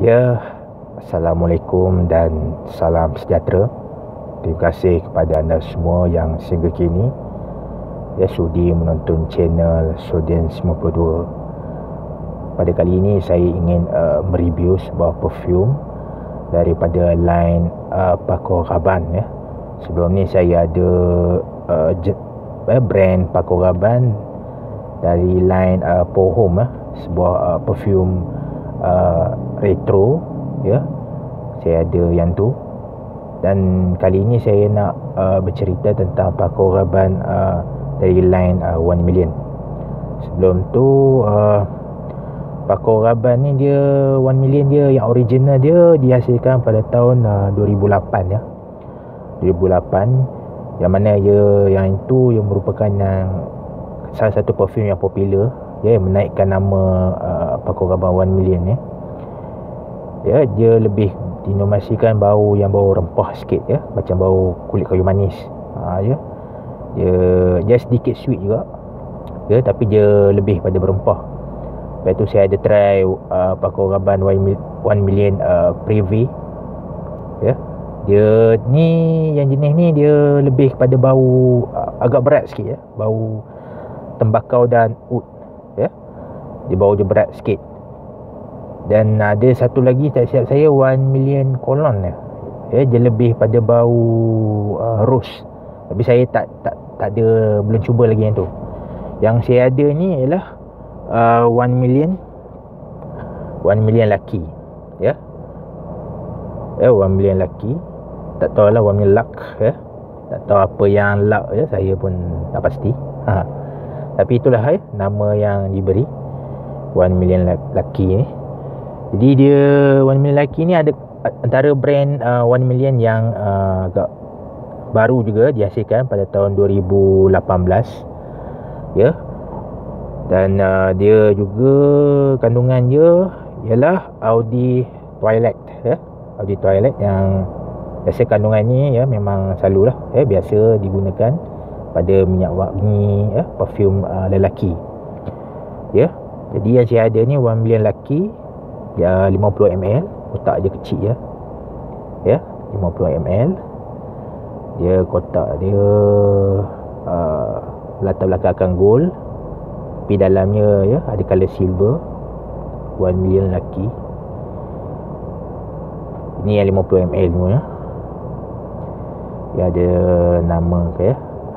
Ya, Assalamualaikum dan salam sejahtera. Terima kasih kepada anda semua yang sehingga kini sudi menonton channel Sodian 92. Pada kali ini saya ingin mereview sebuah perfume daripada line Paco Rabanne. Sebelum ni saya ada brand Paco Rabanne dari line Pour Homme, sebuah perfume retro. Saya ada yang tu. Dan kali ini saya nak bercerita tentang Paco Rabanne dari line 1 million. Sebelum tu Paco Rabanne ni dia 1 million dia yang original dia dihasilkan pada tahun 2008 ya. 2008, yang mana yang itu yang merupakan salah satu perfume yang popular yang menaikkan nama Paco Rabanne 1 million ni. Dia lebih dinomasikan bau yang bau rempah sikit macam bau kulit kayu manis. Dia sedikit sweet juga tapi dia lebih pada berempah. Lepas tu saya ada try Paco Rabanne 1 million Privé. Dia ni, yang jenis ni dia lebih kepada bau agak berat sikit bau tembakau dan oud. Dia bau je berat sikit. Dan ada satu lagi tak silap saya 1 million Cologne dia lebih pada bau rose. Tapi saya tak ada, belum cuba lagi yang tu. Yang saya ada ni ialah 1 million Lucky 1 million Lucky. Tak tahulah 1 million Luck tak tahu apa yang Luck saya pun tak pasti. Tapi itulah nama yang diberi 1 million Lucky ni. Jadi dia 1 million Lucky ni ada antara brand 1 million yang agak baru juga dihasilkan pada tahun 2018 dan dia juga kandungan dia ialah Audi Twilight Audi Twilight, yang biasa kandungan ni memang selalulah biasa digunakan pada minyak wangi perfume lelaki. Jadi yang saya ada ni 1 million Lucky, dia 50 ml, kotak je kecil 50 ml. Dia kotak dia latar belakang gold, tapi dalamnya ada color silver. 1 million Lucky ini yang 50 ml ni dia ada nama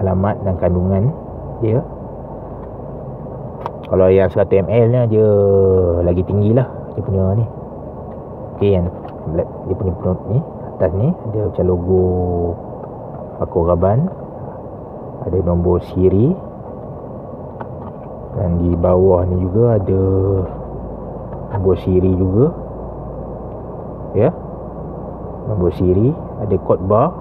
alamat dan kandungan dia. Kalau yang 100 ml ni dia lagi tinggi lah dia punya ni. Yang dia punya ni atas ni dia macam logo Paco Rabanne, ada nombor siri, dan di bawah ni juga ada nombor siri juga nombor siri, ada code bar.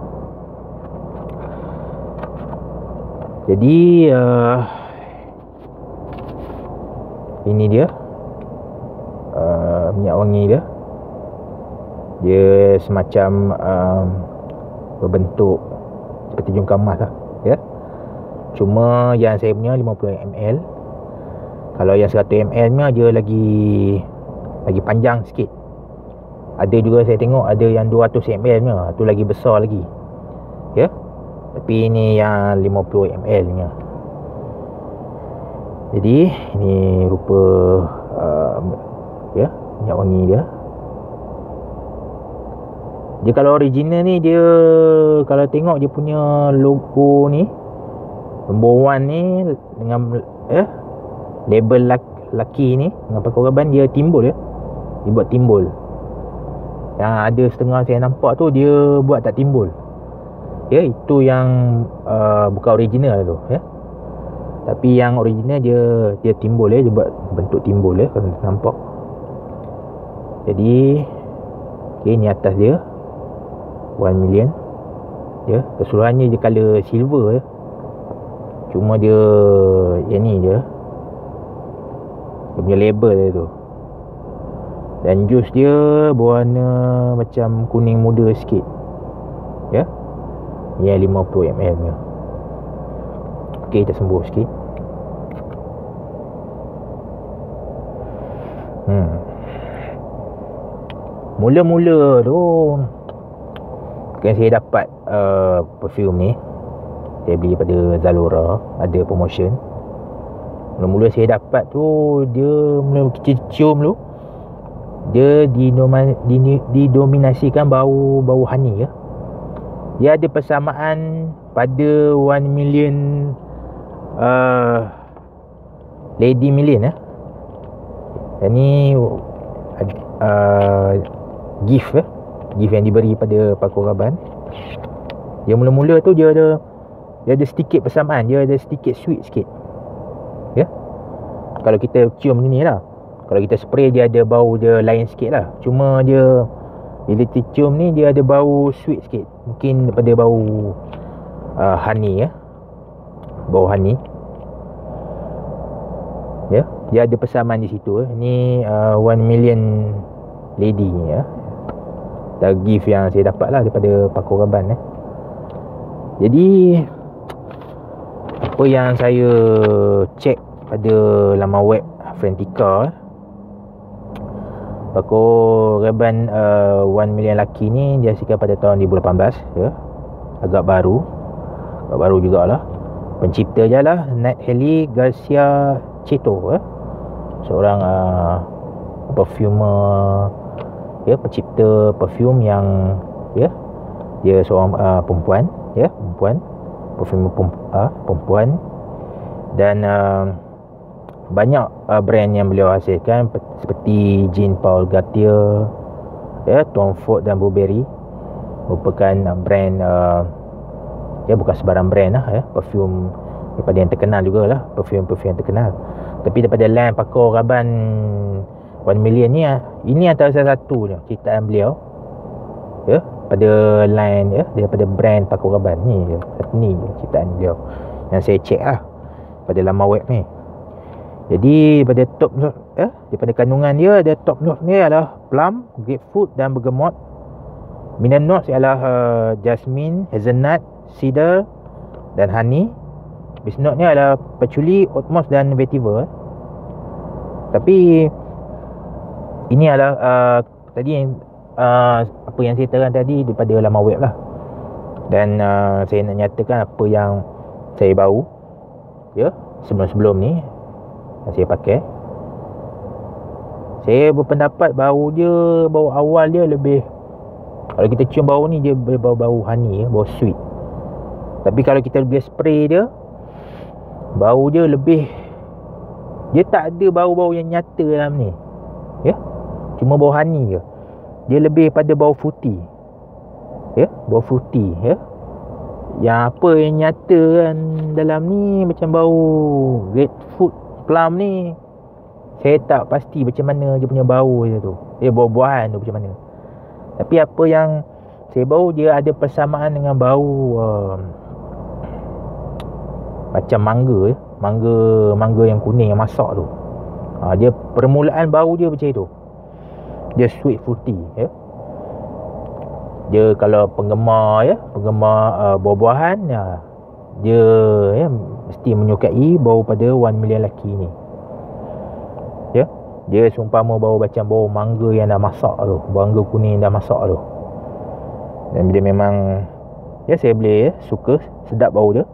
Jadi ini dia minyak wangi dia semacam berbentuk seperti jungkar emas lah cuma yang saya punya 50 ml. Kalau yang 100 ml nya dia lagi panjang sikit. Ada juga saya tengok ada yang 200 ml nya, tu lagi besar lagi tapi ini yang 50 ml nya. Jadi ini rupa minyak wangi dia. Kalau original ni, dia kalau tengok dia punya logo ni, nombor 1 ni dengan label Lucky ni dengan Paco Rabanne, dia timbul dia buat timbul. Yang ada setengah saya nampak tu dia buat tak timbul. Itu yang bukan original tu tapi yang original dia timbul dia buat bentuk timbul kalau nampak. Jadi ni atas dia 1 million keseluruhannya dia color silver cuma dia yang ni dia punya label dia tu. Dan jus dia berwarna macam kuning muda sikit ni yang 50 ml nya. Kita sembuh sikit. Mula-mula tu kan saya dapat perfume ni, saya beli pada Zalora, ada promotion. Mula-mula saya dapat tu, dia mula kita cium tu, dia didominasikan bau honey ya. Dia ada persamaan pada 1 million lady million ya. Dan ni gift yang diberi pada Pakur Raban. Dia mula-mula tu dia ada sedikit persamaan, dia ada sedikit sweet sikit ya. Kalau kita cium ni lah, kalau kita spray dia ada bau dia lain sikit lah. Cuma dia bila kita cium ni dia ada bau sweet sikit, mungkin daripada bau honey ya, bau honey ya. Dia ada persamaan di situ ni 1 million lady ya. Dan gift yang saya dapat lah daripada Pakur Raban Jadi apa yang saya check pada laman web Frentica, Pakur Raban 1 million laki ni dihasilkan pada tahun 2018 ya. Agak baru jugalah. Pencipta je lah Natalie Garcia Cheto seorang perfumer ya, pencipta perfume yang ya, dia seorang perempuan ya, perfumer perempuan. Dan banyak brand yang beliau hasilkan seperti Jean Paul Gaultier ya, Tom Ford dan Burberry merupakan brand ya, bukan sebarang brand lah ya, perfume daripada yang terkenal jugalah, perfume yang terkenal. Tapi daripada line Pakur Raban 1 million ni, ini antara salah satu ciptaan beliau ya, pada line ya, daripada brand Pakur Raban ni je. Ni ciptaan beliau yang saya check lah pada laman web ni. Jadi daripada top note ya, daripada kandungan dia, ada top note ni adalah plum, grapefruit dan bergamot. Mineral notes ialah jasmine, hazelnut, cedar dan honey. Base note ni adalah patchouli, oat dan vetiver. Tapi ini adalah tadi yang apa yang saya terang tadi daripada laman web lah. Dan saya nak nyatakan apa yang saya bau ya, sebelum-sebelum ni saya pakai. Saya berpendapat bau awal dia lebih, kalau kita cium bau ni dia bau honey ya, bau sweet. Tapi kalau kita boleh spray dia, bau dia lebih, dia tak ada bau-bau yang nyata dalam ni ya, cuma bau honey je. Dia lebih pada bau fruity ya, bau fruity ya. Yang apa yang nyata kan dalam ni macam bau grapefruit, plum ni saya tak pasti macam mana dia punya bau dia tu, buah-buahan tu macam mana. Tapi apa yang saya bau, dia ada persamaan dengan bau macam mangga ya, mangga yang kuning yang masak tu. Dia permulaan bau dia macam itu. Dia sweet fruity ya. Dia kalau penggemar buah-buahan ya, dia ya, mesti menyukai bau pada 1 million laki ni ya. Dia seumpama bau macam bau mangga yang dah masak tu, mangga kuning yang dah masak tu. Dan dia memang ya, saya boleh suka, sedap bau dia.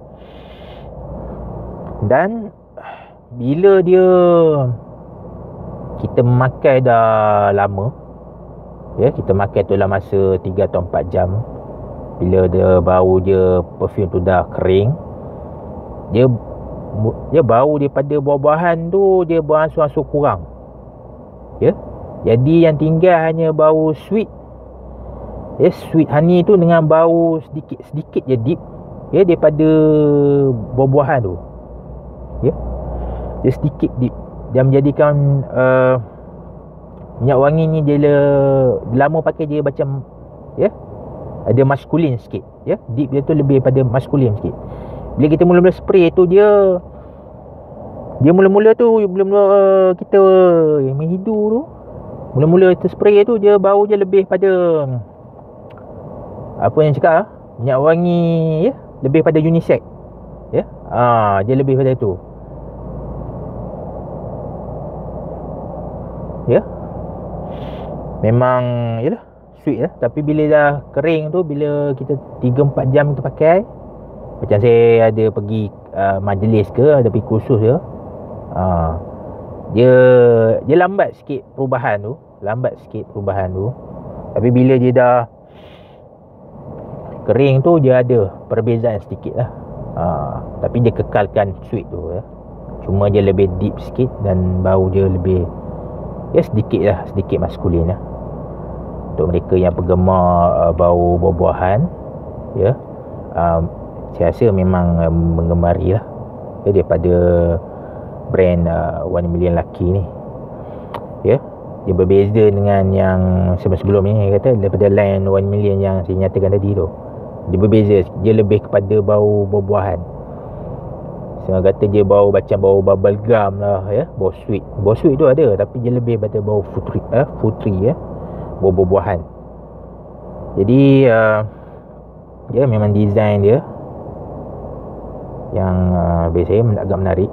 Dan bila kita memakai dah lama ya, kita makan tu dalam masa 3 atau 4 jam, bila dia bau dia perfume tu dah kering, dia bau daripada buah-buahan tu dia beransur-ansur kurang ya. Jadi yang tinggal hanya bau sweet ya, sweet honey tu dengan bau sedikit je deep ya, daripada buah-buahan tu ya. Dia sedikit deep, dia menjadikan minyak wangi ni dia lama pakai dia macam ya, ada maskulin sikit ya. Deep dia tu lebih pada maskulin sikit. Bila kita mula-mula spray tu, dia mula-mula tu belum kita menghidu tu, mula-mula kita spray tu, dia bau je lebih pada apa yang cakap minyak wangi ya, lebih pada unisex ya. Dia lebih pada tu ya. memang yalah sweet lah. Tapi bila dah kering tu, bila kita 3-4 jam kita pakai, macam saya ada pergi majlis ke, ada pergi kursus ke, dia lambat sikit perubahan tu. Tapi bila dia dah kering tu, dia ada perbezaan sedikit lah. Tapi dia kekalkan sweet tu ya. Cuma dia lebih deep sikit dan bau dia lebih sedikit maskulin lah. Untuk mereka yang penggemar bau buah-buahan ya, saya rasa memang menggemari lah ya, daripada brand 1 Million Lucky ni ya. Dia berbeza dengan yang sebelum ni, saya kata daripada line 1 Million yang saya nyatakan tadi tu. Dia berbeza, dia lebih kepada bau buah-buahan. Saya kata dia bau macam bau bubble gum lah ya, bau sweet tu ada, tapi dia lebih pada bau fruity ya, bau buah-buahan. Jadi dia memang design dia yang bagi saya agak menarik.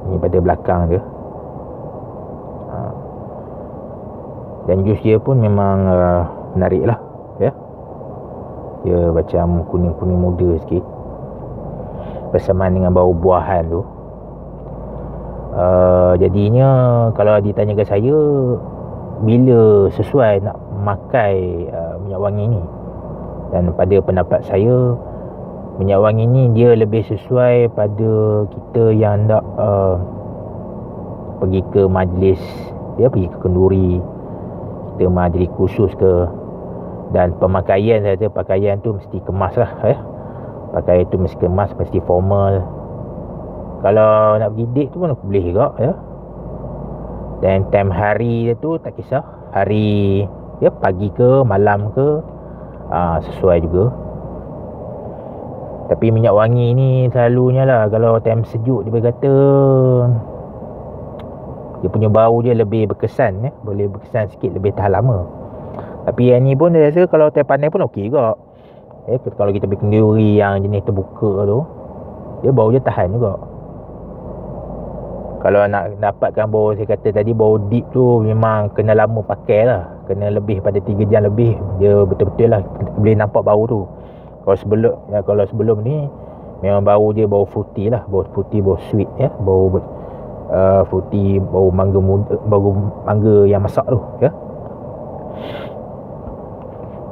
Ni pada belakang dia, dan jus dia pun memang menarik lah ya. Dia macam kuning-kuning muda sikit bersamaan dengan bau buahan tu. Jadinya kalau ditanyakan saya bila sesuai nak memakai minyak wangi ni, dan pada pendapat saya, minyak wangi ni dia lebih sesuai pada kita yang nak pergi ke majlis dia, pergi ke kenduri, kita majlis khusus ke. Dan pemakaian, saya kata pakaian tu mesti kemas lah ya. Pakaian tu mesti kemas, mesti formal. Kalau nak pergi date tu pun boleh juga ya. Dan time hari dia tu tak kisah, hari ya, pagi ke malam ke, sesuai juga. Tapi minyak wangi ni selalunya lah, kalau time sejuk dia berkata dia punya bau dia lebih berkesan ya, boleh berkesan sikit, lebih tahan lama. Tapi yang ni pun saya rasa kalau time panas pun okey juga. Kalau kita pergi kenduri yang jenis terbuka tu, dia bau dia tahan juga. Kalau nak dapatkan bau, saya kata tadi bau deep tu, memang kena lama pakai lah, kena lebih pada 3 jam lebih, dia betul-betul lah boleh nampak bau tu. Kalau sebelum ni memang bau dia bau fruity lah, bau fruity, bau sweet ya, bau fruity, bau mangga muda, bau mangga yang masak tu ya.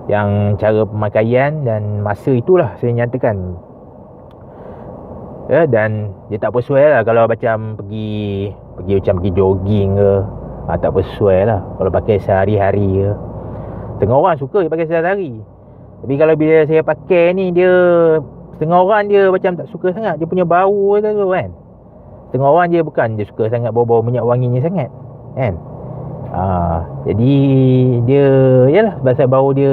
Yang cara pemakaian dan masa itulah saya nyatakan ya. Dan dia tak sesuai lah kalau macam pergi jogging ke, tak sesuai lah kalau pakai sehari-hari ke. Setengah orang suka dia pakai sehari-hari, tapi kalau bila saya pakai ni, dia setengah orang dia macam tak suka sangat dia punya bau tu kan. Setengah orang dia bukan dia suka sangat bau-bau minyak wanginya sangat kan. Jadi dia yalah, pasal bau dia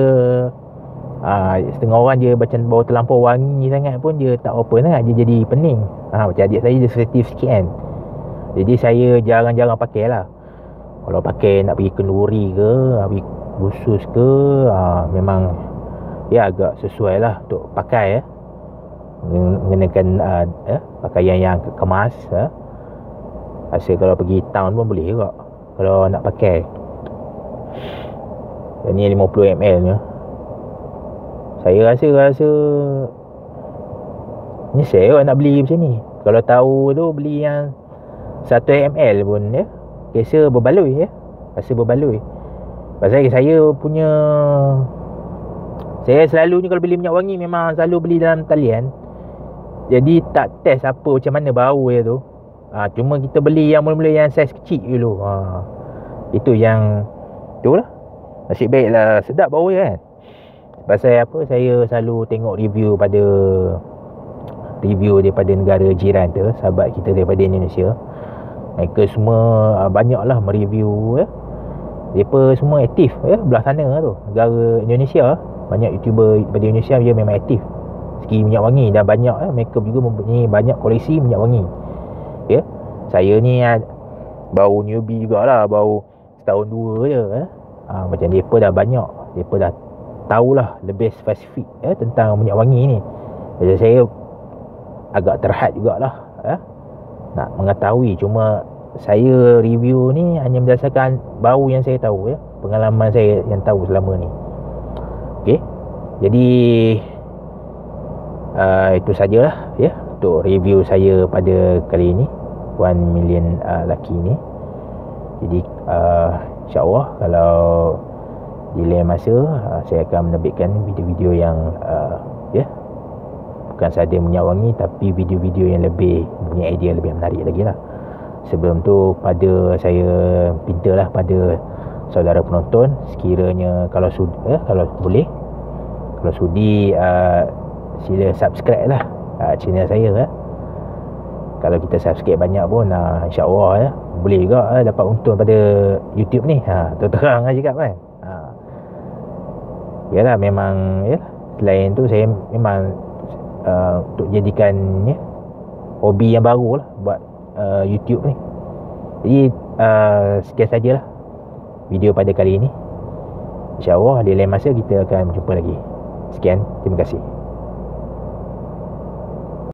setengah orang dia macam bau terlampau wangi sangat pun dia tak apa sangat, dia jadi pening. Macam adik saya dia sensitif sikit kan. Jadi saya jarang-jarang pakai lah. Kalau pakai nak pergi kenduri ke, pergi khusus ke, memang ya agak sesuai lah untuk pakai ya. Mengenakan pakaian yang kemas ya. Rasa kalau pergi town pun boleh juga kalau nak pakai. Dan ni 50 ml ni, saya rasa ni saya nak beli macam ni. Kalau tahu tu beli yang 1 ml pun ya, rasa berbaloi ya. Pasal saya punya, saya selalunya kalau beli minyak wangi memang selalu beli dalam talian. Jadi tak test apa macam mana bau dia tu. Cuma kita beli yang mula-mula yang saiz kecil dulu. Itu yang tu lah. Nasib baiklah sedap bau dia kan. Pasal apa, saya selalu tengok review daripada negara jiran tu, sahabat kita daripada Indonesia. Mereka semua banyaklah mereview ya. Mereka semua aktif ya belah sana tu, negara Indonesia. Banyak YouTuber daripada Indonesia dia memang aktif segi minyak wangi, dan banyak mereka juga mempunyai banyak koleksi minyak wangi ya. Saya ni bau newbie jugalah, bau setahun 2 je macam mereka dah banyak, mereka dah tahulah lebih spesifik tentang minyak wangi ni. Jadi saya agak terhad jugalah nak mengetahui. Cuma saya review ni hanya berdasarkan bau yang saya tahu ya, pengalaman saya yang tahu selama ni. Okey. Jadi itu sajalah ya untuk review saya pada kali ini 1 million Lucky ni. Jadi insya-Allah kalau di lain masa saya akan menerbitkan video-video yang ya, bukan sahaja menyawangi tapi video-video yang lebih punya idea lebih menarik lagi lah. Sebelum tu pada saya mintalah pada saudara penonton, sekiranya kalau boleh, kalau sudi sila subscribe lah channel saya Kalau kita subscribe banyak pun insya-Allah ya, boleh juga dapat untung pada YouTube ni. Terang aja kat kan. Yalah memang ya, selain tu saya memang untuk jadikan ya, hobi yang baru lah buat YouTube ni. Jadi sekian sajalah video pada kali ini. InsyaAllah di lain masa kita akan berjumpa lagi. Sekian, terima kasih.